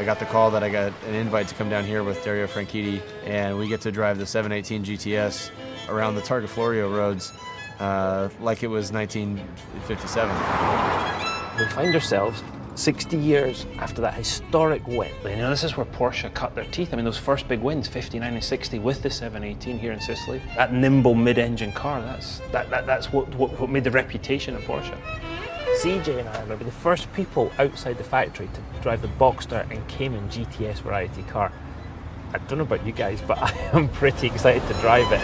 got the call that I got an invite to come down here with Dario Franchitti, and we get to drive the 718 GTS around the Targa Florio roads like it was 1957. We find ourselves 60 years after that historic win. You know, this is where Porsche cut their teeth. I mean, those first big wins, 59 and 60 with the 718 here in Sicily. That nimble mid-engine car, that's what made the reputation of Porsche. CJ and I were the first people outside the factory to drive the Boxster and Cayman GTS variety car. I don't know about you guys, but I am pretty excited to drive it.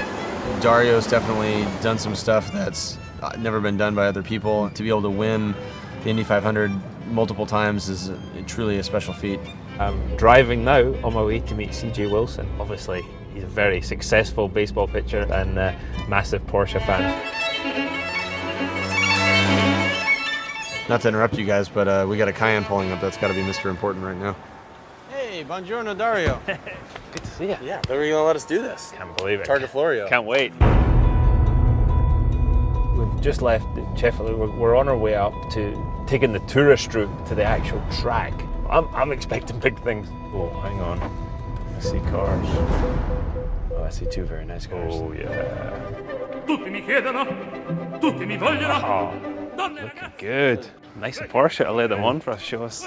Dario's definitely done some stuff that's never been done by other people. To be able to win the Indy 500 multiple times is truly a special feat. I'm driving now on my way to meet CJ Wilson. Obviously, he's a very successful baseball pitcher and a massive Porsche fan. Not to interrupt you guys, but we got a Cayenne pulling up. That's got to be Mr. Important right now. Hey, buongiorno, Dario. Good to see you. Yeah, they were going to let us do this. Can't believe it. Targa Florio. Can't wait. We've just left Sheffield. We're on our way up to taking the tourist route to the actual track. I'm expecting big things. Oh, hang on. I see cars. Oh, I see two very nice cars. Oh, yeah. Tutti mi chiedono, tutti mi vogliono. Oh, looking good. Nice Porsche to lay them on for us. Show us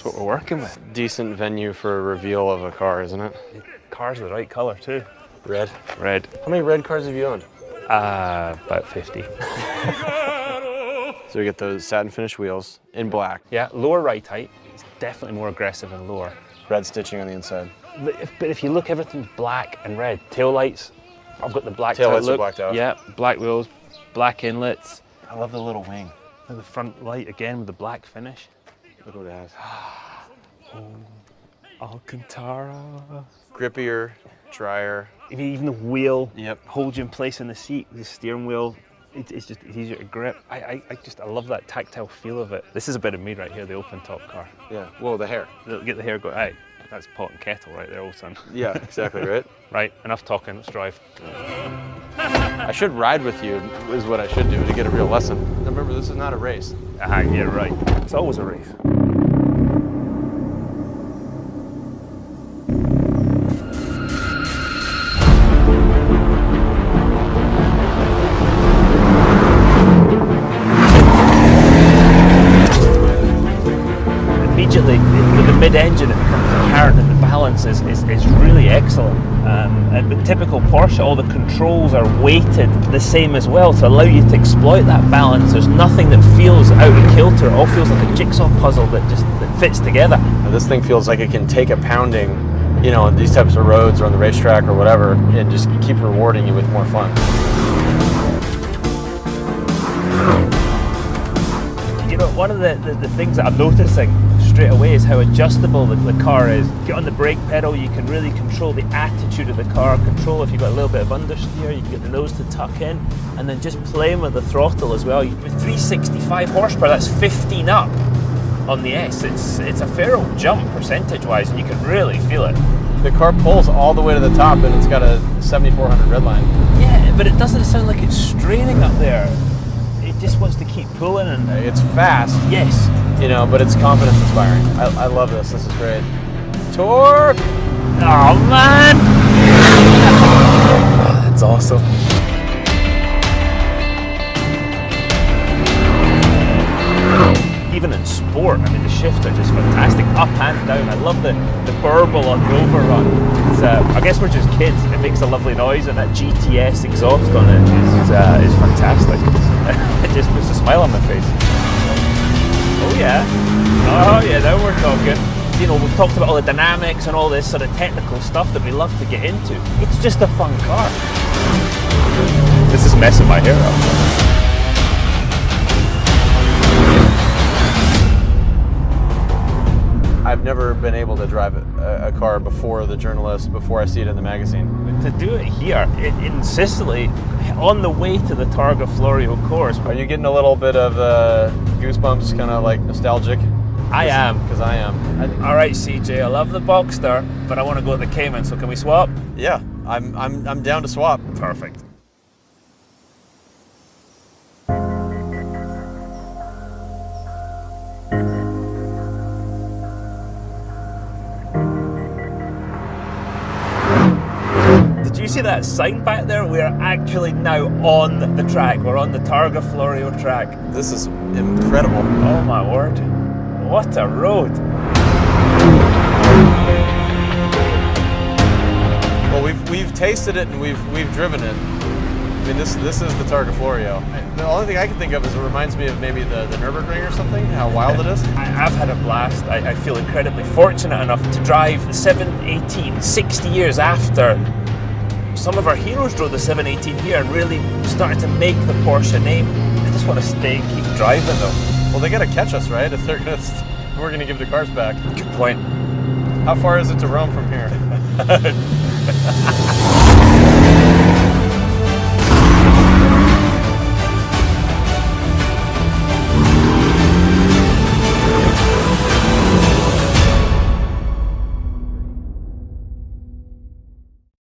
what we're working with. Decent venue for a reveal of a car, isn't it? The car's the right color too. Red. Red. How many red cars have you owned? About 50. So we get those satin finish wheels in black. Yeah, lower right height. It's definitely more aggressive and lower. Red stitching on the inside. But if you look, everything's black and red. Tail lights, I've got the black Tail lights look. are blacked out. Yeah, black wheels, black inlets. I love the little wing. And the front light again with the black finish. Look what it has. Oh, Alcantara. Grippier, drier. Even the wheel Yep. holds you in place in the seat. The steering wheel, it's easier to grip. I love that tactile feel of it. This is a bit of me right here, the open top car. Yeah. Whoa, the hair. Get the hair going. Hey, that's pot and kettle right there, old son. Yeah, exactly right. Right, enough talking. Let's drive. I should ride with you, is what I should do to get a real lesson. Remember, this is not a race. Yeah, right. It's always a race. Immediately, with the mid-engine, it becomes apparent that the balance is really excellent. And with typical Porsche, all the controls are weighted the same as well to allow you to exploit that balance. There's nothing that feels out of kilter. It all feels like a jigsaw puzzle that fits together. Now, this thing feels like it can take a pounding, you know, on these types of roads or on the racetrack or whatever, and just keep rewarding you with more fun. You know, one of the things that I'm noticing straight away is how adjustable the car is. Get on the brake pedal, you can really control the attitude of the car, control if you've got a little bit of understeer, you can get the nose to tuck in, and then just playing with the throttle as well. With 365 horsepower, that's 15 up on the S. It's a fair old jump percentage-wise, and you can really feel it. The car pulls all the way to the top, and it's got a 7400 red line. Yeah, but it doesn't sound like it's straining up there. It just wants to keep pulling, and It's fast, yes, you know, but it's confidence inspiring. I love this. This is great. Torque! oh man, That's awesome. even in sport, I mean, the shifts are just fantastic, up and down. I love the burble on the overrun. I guess we're just kids. It makes a lovely noise, and that GTS exhaust on it is fantastic. It just puts a smile on my face. Oh yeah, now we're talking. You know, we've talked about all the dynamics and all this sort of technical stuff that we love to get into. It's just a fun car. This is messing my hair up. I've never been able to drive a car before the journalist, before I see it in the magazine. To do it here in Sicily, on the way to the Targa Florio course. Are you getting a little bit of goosebumps, kind of like nostalgic? I am. Because I am. All right, CJ, I love the Boxster, but I want to go to the Cayman, so can we swap? Yeah, I'm down to swap. Perfect. you see that sign back there? We are actually now on the track. We're on the Targa Florio track. This is incredible. Oh my word. What a road. Well, we've tasted it and we've driven it. I mean, this is the Targa Florio. The only thing I can think of is it reminds me of maybe the Nürburgring or something, how wild it is. I've had a blast. I feel incredibly fortunate enough to drive the 718 60 years after some of our heroes drove the 718 here and really started to make the Porsche name. I just want to keep driving though. Well, they got to catch us, right? If they're gonna, we're gonna give the cars back. Good point. How far is it to Rome from here?